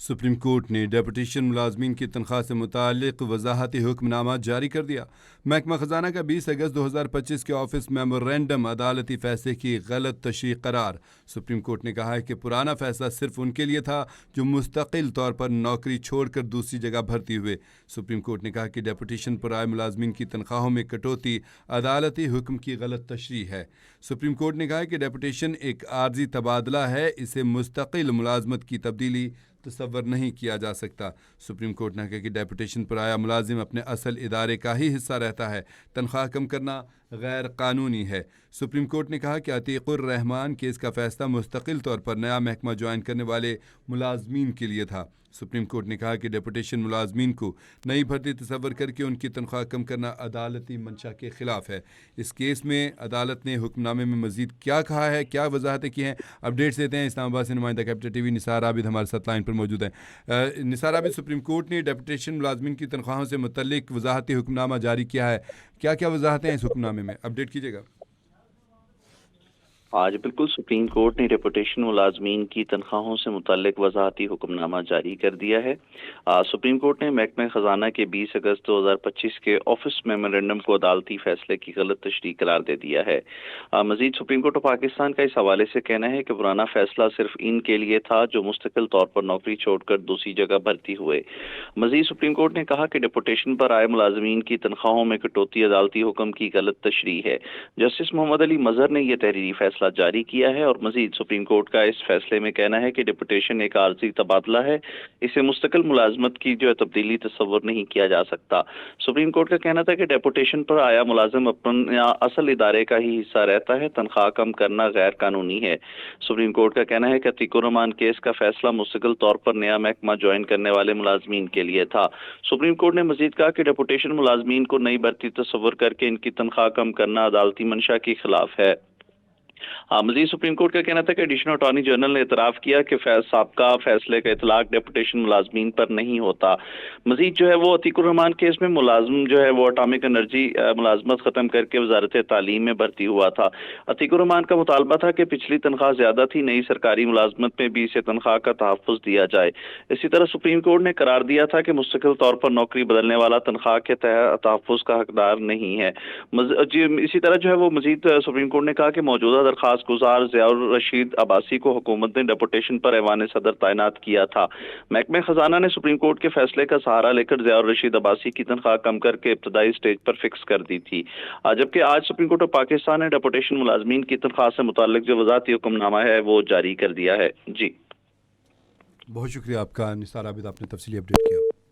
Supreme court نے deputation ملازمین کی تنخواہ سے متعلق وضاحتی حکم نامہ جاری کر دیا۔ محکمہ خزانہ کا 20 اگست 2025 کے آفس میمورنڈم عدالتی فیصلے کی غلط تشریح قرار۔ سپریم کورٹ نے کہا ہے کہ پرانا فیصلہ صرف ان کے لیے تھا جو مستقل طور پر نوکری چھوڑ کر دوسری جگہ بھرتی ہوئے۔ سپریم کورٹ نے کہا کہ ڈیپوٹیشن پر آئے ملازمین کی تنخواہوں میں کٹوتی عدالتی حکم کی غلط تشریح ہے۔ سپریم کورٹ نے کہا کہ ڈیپوٹیشن ایک عارضی تبادلہ ہے، اسے مستقل ملازمت کی تبدیلی تصور نہیں کیا جا سکتا۔ سپریم کورٹ نے کہا کہ ڈیپوٹیشن پر آیا ملازم اپنے اصل ادارے کا ہی حصہ رہتا ہے، تنخواہ کم کرنا غیر قانونی ہے۔ سپریم کورٹ نے کہا کہ عتیق الرحمان کیس کا فیصلہ مستقل طور پر نیا محکمہ جوائن کرنے والے ملازمین کے لیے تھا۔ سپریم کورٹ نے کہا کہ ڈیپوٹیشن ملازمین کو نئی بھرتی تصور کر کے ان کی تنخواہ کم کرنا عدالتی منشا کے خلاف ہے۔ اس کیس میں عدالت نے حکم نامے میں مزید کیا کہا ہے، کیا وضاحتیں کی ہیں، اپڈیٹس دیتے ہیں۔ اسلام آباد سے نمائندہ کیپٹل ٹی وی نثار عابد ہمارے ساتھ لائن پر موجود ہیں۔ نثار عابد، سپریم کورٹ نے ڈیپوٹیشن ملازمین کی تنخواہوں سے متعلق وضاحتی حکم نامہ جاری کیا ہے، کیا کیا وضاحتیں ہیں اس حکم نامے میں؟ اپڈیٹ کیجیے گا۔ آج بالکل سپریم کورٹ نے ڈیپوٹیشن ملازمین کی تنخواہوں سے متعلق وضاحتی حکم نامہ جاری کر دیا ہے۔ سپریم کورٹ نے محکمہ خزانہ کے 20 اگست 2025 کے آفس میمورنڈم کو عدالتی فیصلے کی غلط تشریح قرار دے دیا ہے۔ مزید سپریم کورٹ آف پاکستان کا اس حوالے سے کہنا ہے کہ پرانا فیصلہ صرف ان کے لیے تھا جو مستقل طور پر نوکری چھوڑ کر دوسری جگہ بھرتی ہوئے۔ مزید سپریم کورٹ نے کہا کہ ڈیپوٹیشن پر آئے ملازمین کی تنخواہوں میں کٹوتی عدالتی حکم کی غلط تشریح ہے۔ جسٹس محمد علی مظہر نے یہ تحریری فیصلہ جاری کیا ہے اور مزید سپریم کورٹ کا اس فیصلے میں کہنا ہے کہ ڈیپوٹیشن ایک عارضی تبادلہ ہے، اسے مستقل ملازمت کی تبدیلی تصور نہیں کیا جا سکتا۔ سپریم کورٹ کا کہنا تھا کہ ڈیپوٹیشن پر آیا ملازم اپنے اصل ادارے کا ہی حصہ رہتا ہے، تنخواہ کم کرنا غیر قانونی ہے۔ سپریم کورٹ کا کہنا ہے کہ عتیق الرحمان کیس کا فیصلہ مستقل طور پر نیا محکمہ جوائن کرنے والے ملازمین کے لیے تھا۔ سپریم کورٹ نے مزید کہا کہ ڈیپوٹیشن ملازمین کو نئی بھرتی تصور کر کے ان کی تنخواہ کم کرنا عدالتی منشا کے خلاف ہے۔ مزید سپریم کورٹ کا کہنا تھا کہ ایڈیشنل اٹارنی جنرل نے اعتراف کیا کہ سابقہ فیصلے کا اطلاق ڈیپوٹیشن ملازمین پر نہیں ہوتا۔ مزید وہ عتیق الرحمان کیس میں ملازم وہ اٹامک انرجی ملازمت ختم کر کے وزارت تعلیم میں بھرتی ہوا تھا۔ عتیق الرحمان کا مطالبہ تھا کہ پچھلی تنخواہ زیادہ تھی، نئی سرکاری ملازمت میں بھی اسے تنخواہ کا تحفظ دیا جائے۔ اسی طرح سپریم کورٹ نے قرار دیا تھا کہ مستقل طور پر نوکری بدلنے والا تنخواہ کے تحفظ کا حقدار نہیں ہے۔ اسی طرح وہ مزید سپریم کورٹ نے کہا کہ موجودہ درخواست گزار ضیاء الرشید عباسی کو حکومت نے ڈیپوٹیشن پر ایوان صدر تعینات کیا تھا۔ محکمہ خزانہ نے سپریم کورٹ کے فیصلے کا سہارا لے کر ضیاء الرشید عباسی کی تنخواہ کم کر کے ابتدائی سٹیج پر فکس کر دی تھی، جبکہ آج سپریم کورٹ آف پاکستان نے ڈیپوٹیشن ملازمین کی تنخواہ سے متعلق جو وضاحتی حکم نامہ ہے وہ جاری کر دیا ہے۔ جی بہت شکریہ آپ کا نثار عابد، آپ نے تفصیلی اپڈیٹ کیا۔